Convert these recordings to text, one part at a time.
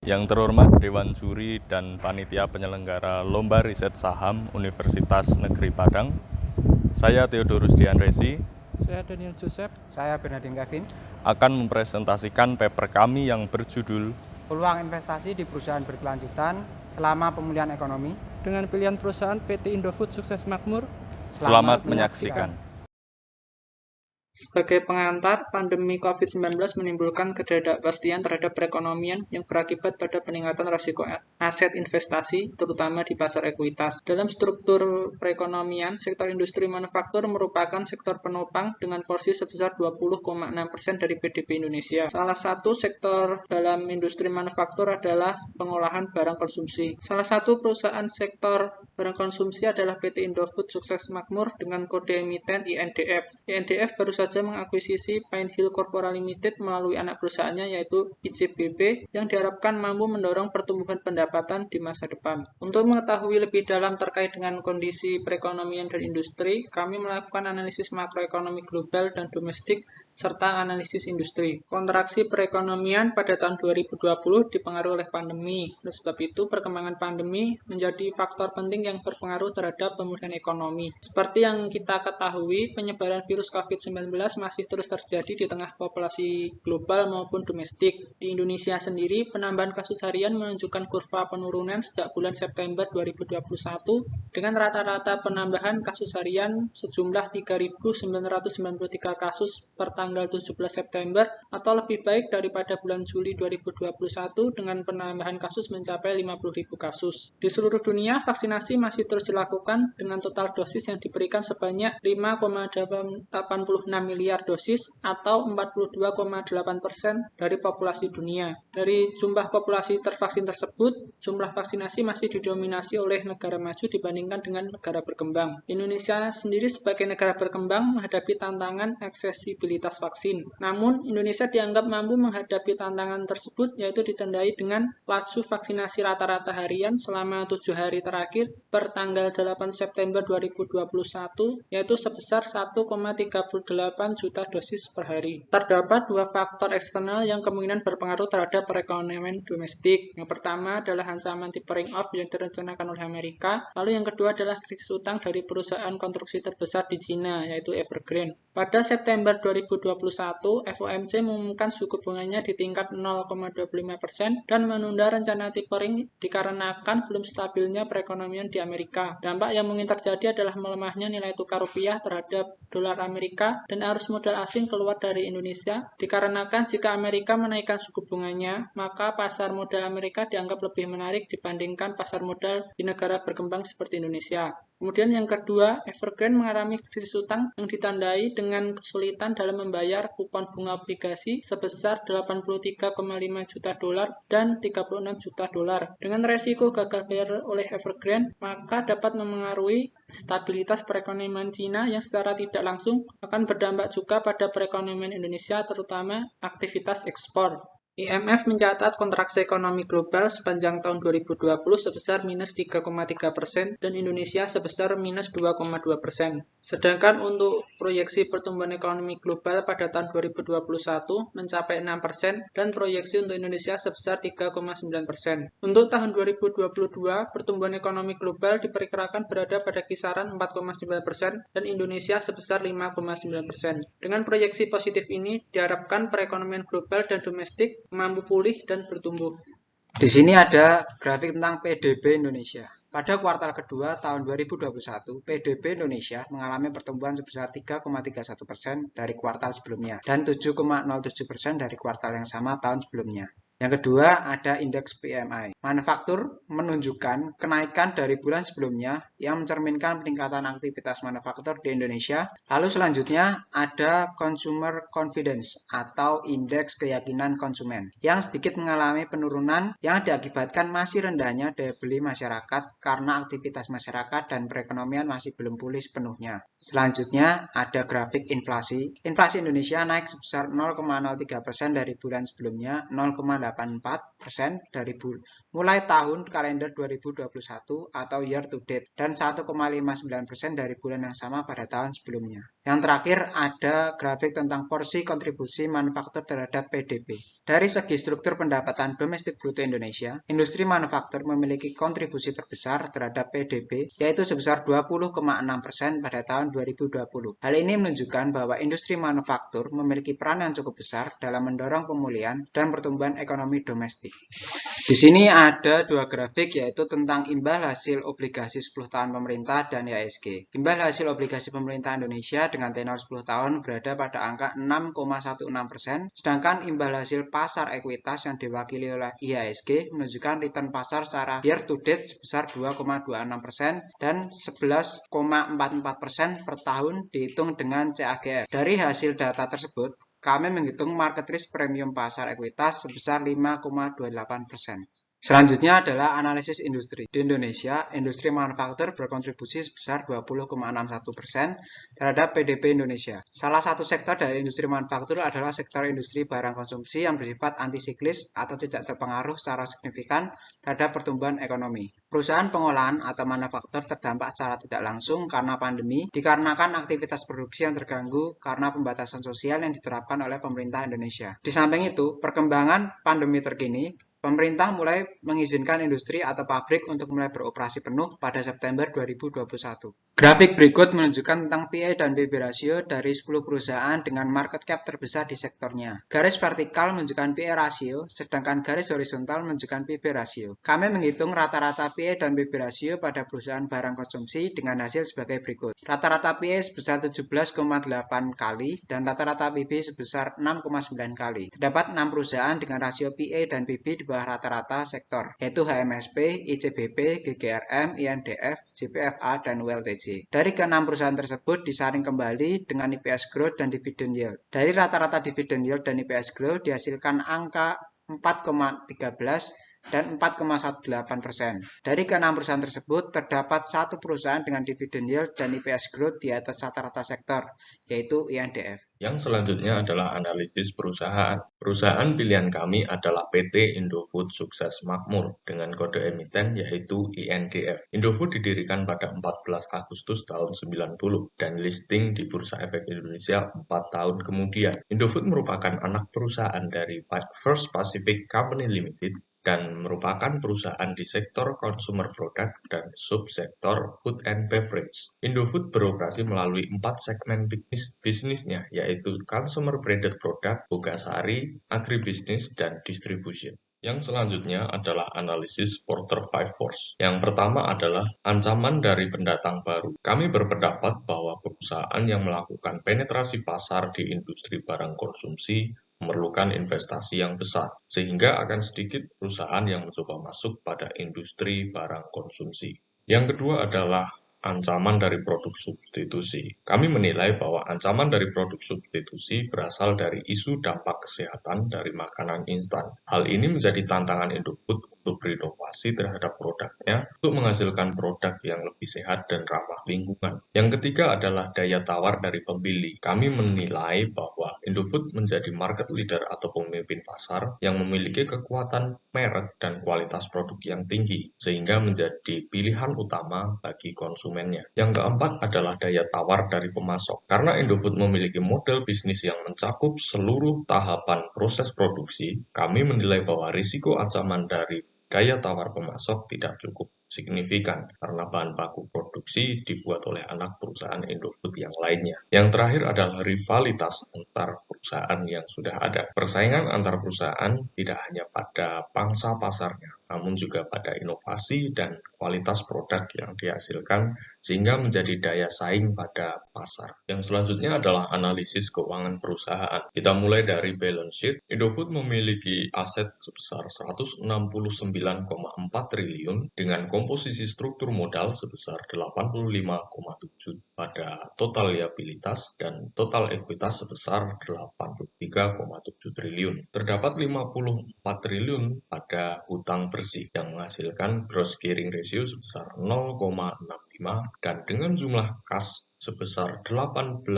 Yang terhormat Dewan Juri dan Panitia Penyelenggara Lomba Riset Saham Universitas Negeri Padang, saya Theodorus Dian Resi, Saya Daniel Joseph. Saya Bernardin Kevin. Akan mempresentasikan paper kami yang berjudul Peluang investasi di perusahaan berkelanjutan selama pemulihan ekonomi. Dengan pilihan perusahaan PT Indofood Sukses Makmur. Selamat menyaksikan. Sebagai pengantar, pandemi COVID-19 menimbulkan ketidakpastian terhadap perekonomian yang berakibat pada peningkatan risiko aset investasi, terutama di pasar ekuitas. Dalam struktur perekonomian, sektor industri manufaktur merupakan sektor penopang dengan porsi sebesar 20,6% dari PDB Indonesia. Salah satu sektor dalam industri manufaktur adalah pengolahan barang konsumsi. Salah satu perusahaan sektor barang konsumsi adalah PT Indofood Sukses Makmur dengan kode emiten INDF. INDF baru saja mengakuisisi Pine Hill Corpora Limited melalui anak perusahaannya yaitu ICBP yang diharapkan mampu mendorong pertumbuhan pendapatan di masa depan. Untuk mengetahui lebih dalam terkait dengan kondisi perekonomian dan industri, kami melakukan analisis makroekonomi global dan domestik serta analisis industri. Kontraksi perekonomian pada tahun 2020 dipengaruhi oleh pandemi. Oleh sebab itu, perkembangan pandemi menjadi faktor penting yang berpengaruh terhadap pemulihan ekonomi. Seperti yang kita ketahui, penyebaran virus COVID-19 masih terus terjadi di tengah populasi global maupun domestik. Di Indonesia sendiri, penambahan kasus harian menunjukkan kurva penurunan sejak bulan September 2021 dengan rata-rata penambahan kasus harian sejumlah 3.993 kasus per tanggal 17 September atau lebih baik daripada bulan Juli 2021 dengan penambahan kasus mencapai 50.000 kasus. Di seluruh dunia, vaksinasi masih terus dilakukan dengan total dosis yang diberikan sebanyak 5,86 miliar dosis atau 42,8% dari populasi dunia. Dari jumlah populasi tervaksin tersebut, jumlah vaksinasi masih didominasi oleh negara maju dibandingkan dengan negara berkembang. Indonesia sendiri sebagai negara berkembang menghadapi tantangan aksesibilitas vaksin. Namun, Indonesia dianggap mampu menghadapi tantangan tersebut yaitu ditandai dengan laju vaksinasi rata-rata harian selama 7 hari terakhir per tanggal 8 September 2021 yaitu sebesar 1,38 juta dosis per hari. Terdapat dua faktor eksternal yang kemungkinan berpengaruh terhadap perekonomian domestik. Yang pertama adalah ancaman tapering off yang direncanakan oleh Amerika, lalu yang kedua adalah krisis utang dari perusahaan konstruksi terbesar di Cina yaitu Evergrande. Pada September 2021, FOMC mengumumkan suku bunganya di tingkat 0,25% dan menunda rencana tapering dikarenakan belum stabilnya perekonomian di Amerika. Dampak yang mungkin terjadi adalah melemahnya nilai tukar rupiah terhadap dolar Amerika dan arus modal asing keluar dari Indonesia dikarenakan jika Amerika menaikkan suku bunganya, maka pasar modal Amerika dianggap lebih menarik dibandingkan pasar modal di negara berkembang seperti Indonesia. Kemudian yang kedua, Evergrande mengalami krisis utang yang ditandai dengan kesulitan dalam membayar kupon bunga obligasi sebesar 83,5 juta dolar dan 36 juta dolar. Dengan resiko gagal bayar oleh Evergrande, maka dapat memengaruhi stabilitas perekonomian Cina yang secara tidak langsung akan berdampak juga pada perekonomian Indonesia, terutama aktivitas ekspor. IMF mencatat kontraksi ekonomi global sepanjang tahun 2020 sebesar minus 3,3% dan Indonesia sebesar minus 2,2%. Sedangkan untuk proyeksi pertumbuhan ekonomi global pada tahun 2021 mencapai 6% dan proyeksi untuk Indonesia sebesar 3,9%. Untuk tahun 2022, pertumbuhan ekonomi global diperkirakan berada pada kisaran 4,9% dan Indonesia sebesar 5,9%. Dengan proyeksi positif ini, diharapkan perekonomian global dan domestik mampu pulih dan bertumbuh. Di sini ada grafik tentang PDB Indonesia. Pada kuartal kedua tahun 2021, PDB Indonesia mengalami pertumbuhan sebesar 3,31% dari kuartal sebelumnya dan 7,07% dari kuartal yang sama tahun sebelumnya. Yang kedua ada indeks PMI. Manufaktur menunjukkan kenaikan dari bulan sebelumnya yang mencerminkan peningkatan aktivitas manufaktur di Indonesia. Lalu selanjutnya ada Consumer Confidence atau indeks keyakinan konsumen yang sedikit mengalami penurunan yang diakibatkan masih rendahnya daya beli masyarakat karena aktivitas masyarakat dan perekonomian masih belum pulih sepenuhnya. Selanjutnya ada grafik inflasi. Inflasi Indonesia naik sebesar 0,03% dari bulan sebelumnya 0,84 dari mulai tahun kalender 2021 atau year to date dan 1,59% dari bulan yang sama pada tahun sebelumnya. Yang terakhir ada grafik tentang porsi kontribusi manufaktur terhadap PDB. Dari segi struktur pendapatan domestik bruto Indonesia, industri manufaktur memiliki kontribusi terbesar terhadap PDB yaitu sebesar 20,6% pada tahun 2020. Hal ini menunjukkan bahwa industri manufaktur memiliki peran yang cukup besar dalam mendorong pemulihan dan pertumbuhan ekonomi domestik. Di sini ada dua grafik yaitu tentang imbal hasil obligasi 10 tahun pemerintah dan IHSG. Imbal hasil obligasi pemerintah Indonesia dengan tenor 10 tahun berada pada angka 6,16%, sedangkan imbal hasil pasar ekuitas yang diwakili oleh IHSG menunjukkan return pasar secara year to date sebesar 2,26% dan 11,44% per tahun dihitung dengan CAGR. Dari hasil data tersebut, kami menghitung market risk premium pasar ekuitas sebesar 5,28%. Selanjutnya adalah analisis industri. Di Indonesia, industri manufaktur berkontribusi sebesar 20,61% terhadap PDB Indonesia. Salah satu sektor dari industri manufaktur adalah sektor industri barang konsumsi yang bersifat antisiklis atau tidak terpengaruh secara signifikan terhadap pertumbuhan ekonomi. Perusahaan pengolahan atau manufaktur terdampak secara tidak langsung karena pandemi dikarenakan aktivitas produksi yang terganggu karena pembatasan sosial yang diterapkan oleh pemerintah Indonesia. Di samping itu, perkembangan pandemi terkini, pemerintah mulai mengizinkan industri atau pabrik untuk mulai beroperasi penuh pada September 2021. Grafik berikut menunjukkan tentang PE dan PB rasio dari 10 perusahaan dengan market cap terbesar di sektornya. Garis vertikal menunjukkan PE rasio, sedangkan garis horizontal menunjukkan PB rasio. Kami menghitung rata-rata PE dan PB rasio pada perusahaan barang konsumsi dengan hasil sebagai berikut. Rata-rata PE sebesar 17,8 kali dan rata-rata PB sebesar 6,9 kali. Terdapat 6 perusahaan dengan rasio PE dan PB di bawah rata-rata sektor, yaitu HMSP, ICBP, GGRM, INDF, JPFA, dan ULTJ. Dari ke-6 perusahaan tersebut disaring kembali dengan EPS growth dan dividend yield. Dari rata-rata dividend yield dan EPS growth dihasilkan angka 4,13 dan 4,18%. Dari ke-6 perusahaan tersebut, terdapat satu perusahaan dengan dividend yield dan EPS growth di atas rata-rata sektor, yaitu INDF. Yang selanjutnya adalah analisis perusahaan. Perusahaan pilihan kami adalah PT Indofood Sukses Makmur dengan kode emiten yaitu INDF. Indofood didirikan pada 14 Agustus tahun 90 dan listing di Bursa Efek Indonesia 4 tahun kemudian. Indofood merupakan anak perusahaan dari First Pacific Company Limited dan merupakan perusahaan di sektor consumer product dan subsektor food and beverage. Indofood beroperasi melalui 4 segmen bisnisnya, yaitu consumer branded product, bogasari, agribusiness, dan distribution. Yang selanjutnya adalah analisis Porter 5 Force. Yang pertama adalah ancaman dari pendatang baru. Kami berpendapat bahwa perusahaan yang melakukan penetrasi pasar di industri barang konsumsi memerlukan investasi yang besar, sehingga akan sedikit perusahaan yang mencoba masuk pada industri barang konsumsi. Yang kedua adalah ancaman dari produk substitusi. Kami menilai bahwa ancaman dari produk substitusi berasal dari isu dampak kesehatan dari makanan instan. Hal ini menjadi tantangan Indofood untuk berinovasi terhadap produknya untuk menghasilkan produk yang lebih sehat dan ramah lingkungan. Yang ketiga adalah daya tawar dari pembeli. Kami menilai bahwa Indofood menjadi market leader atau pemimpin pasar yang memiliki kekuatan merek dan kualitas produk yang tinggi, sehingga menjadi pilihan utama bagi konsumennya. Yang keempat adalah daya tawar dari pemasok. Karena Indofood memiliki model bisnis yang mencakup seluruh tahapan proses produksi, kami menilai bahwa risiko ancaman dari daya tawar pemasok tidak cukup signifikan karena bahan baku produksi dibuat oleh anak perusahaan Indofood yang lainnya. Yang terakhir adalah rivalitas antar perusahaan yang sudah ada. Persaingan antar perusahaan tidak hanya pada pangsa pasarnya, namun juga pada inovasi dan kualitas produk yang dihasilkan sehingga menjadi daya saing pada pasar. Yang selanjutnya adalah analisis keuangan perusahaan. Kita mulai dari balance sheet. Indofood memiliki aset sebesar 169,4 triliun dengan komposisi struktur modal sebesar 85,7 pada total liabilitas dan total ekuitas sebesar 83,7 triliun. Terdapat 54 triliun pada hutang bersih yang menghasilkan gross gearing ratio sebesar 0,65 dan dengan jumlah kas sebesar 18,3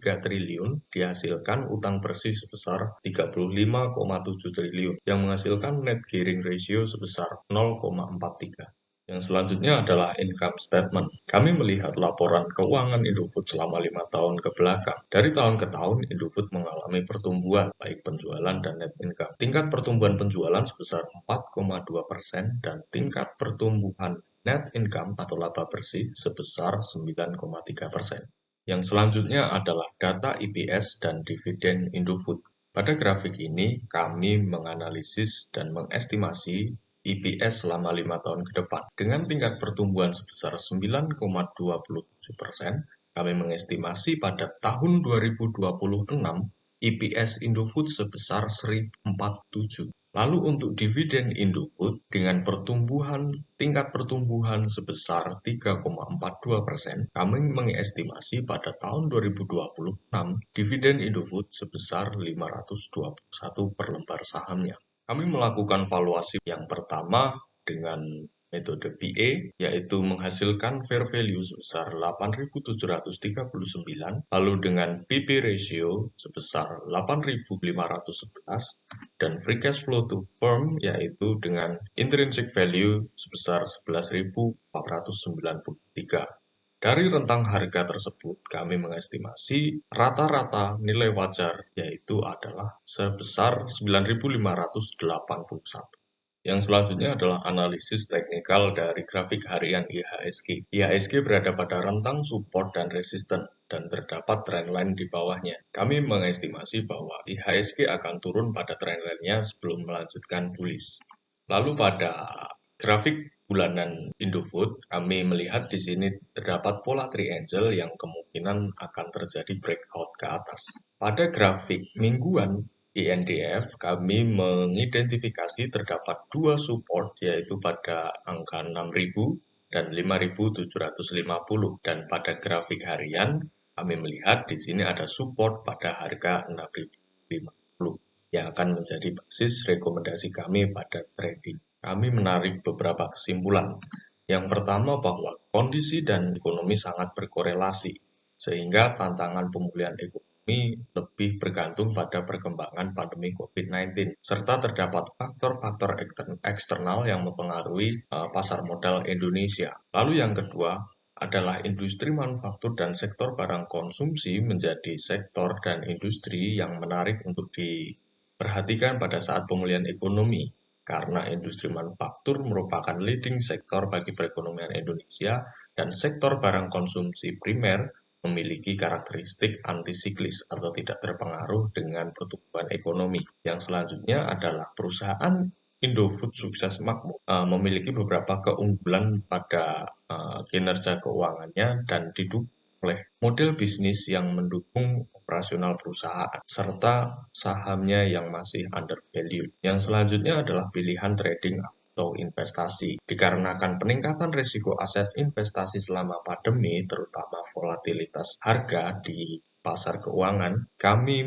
triliun dihasilkan utang bersih sebesar 35,7 triliun yang menghasilkan net gearing ratio sebesar 0,43. Yang selanjutnya adalah income statement. Kami melihat laporan keuangan Indofood selama 5 tahun ke belakang. Dari tahun ke tahun, Indofood mengalami pertumbuhan, baik penjualan dan net income. Tingkat pertumbuhan penjualan sebesar 4,2% dan tingkat pertumbuhan net income atau laba bersih sebesar 9,3%. Yang selanjutnya adalah data EPS dan dividen Indofood. Pada grafik ini, kami menganalisis dan mengestimasi EPS selama 5 tahun ke depan. Dengan tingkat pertumbuhan sebesar 9,27%, kami mengestimasi pada tahun 2026 EPS Indofood sebesar 1.047. Lalu untuk dividen Indofood dengan tingkat pertumbuhan sebesar 3,42%, kami mengestimasi pada tahun 2026 dividen Indofood sebesar 521 per lembar sahamnya. Kami melakukan valuasi yang pertama dengan metode PA, yaitu menghasilkan fair value sebesar 8.739, lalu dengan PB ratio sebesar 8.511, dan free cash flow to firm, yaitu dengan intrinsic value sebesar 11.493. Dari rentang harga tersebut, kami mengestimasi rata-rata nilai wajar, yaitu adalah sebesar 9.581. Yang selanjutnya adalah analisis teknikal dari grafik harian IHSG. IHSG berada pada rentang support dan resisten, dan terdapat trendline di bawahnya. Kami mengestimasi bahwa IHSG akan turun pada trendline-nya sebelum melanjutkan bullish. Lalu pada grafik bulanan Indofood, kami melihat di sini terdapat pola triangle yang kemungkinan akan terjadi breakout ke atas. Pada grafik mingguan INDF, kami mengidentifikasi terdapat dua support, yaitu pada angka 6.000 dan 5.750. Dan pada grafik harian, kami melihat di sini ada support pada harga 6.050 yang akan menjadi basis rekomendasi kami pada trading. Kami menarik beberapa kesimpulan. Yang pertama bahwa kondisi dan ekonomi sangat berkorelasi, sehingga tantangan pemulihan ekonomi lebih bergantung pada perkembangan pandemi COVID-19, serta terdapat faktor-faktor eksternal yang mempengaruhi pasar modal Indonesia. Lalu yang kedua adalah industri manufaktur dan sektor barang konsumsi menjadi sektor dan industri yang menarik untuk diperhatikan pada saat pemulihan ekonomi, karena industri manufaktur merupakan leading sektor bagi perekonomian Indonesia dan sektor barang konsumsi primer memiliki karakteristik antisiklis atau tidak terpengaruh dengan pertumbuhan ekonomi. Yang selanjutnya adalah perusahaan Indofood Sukses Makmur memiliki beberapa keunggulan pada kinerja keuangannya dan didukung oleh model bisnis yang mendukung operasional perusahaan, serta sahamnya yang masih under value. Yang selanjutnya adalah pilihan trading atau investasi. Dikarenakan peningkatan risiko aset investasi selama pandemi, terutama volatilitas harga di pasar keuangan, kami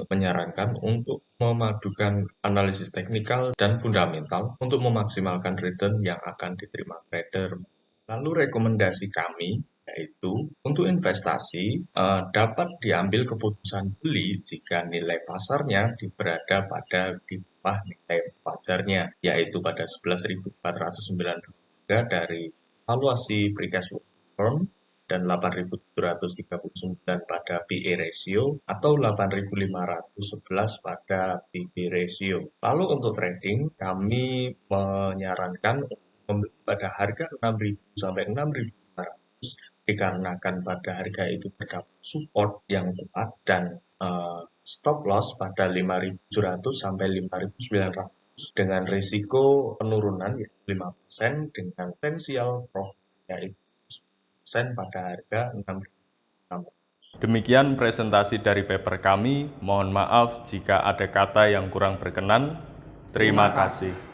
menyarankan untuk memadukan analisis teknikal dan fundamental untuk memaksimalkan return yang akan diterima trader. Lalu rekomendasi kami yaitu untuk investasi dapat diambil keputusan beli jika nilai pasarnya berada pada di bawah nilai wajarnya, yaitu pada 11.493 dari valuasi free cash flow firm dan 8.739 pada PE ratio atau 8.511 pada PB ratio. Lalu untuk trading, kami menyarankan membeli pada harga 6.000 sampai 6.500 dikarenakan pada harga itu terdapat support yang kuat dan stop loss pada 5.700 sampai 5.900 dengan risiko penurunan 5% dengan potensial profit yaitu 10% pada harga 6.600. Demikian presentasi dari paper kami. Mohon maaf jika ada kata yang kurang berkenan. Terima kasih.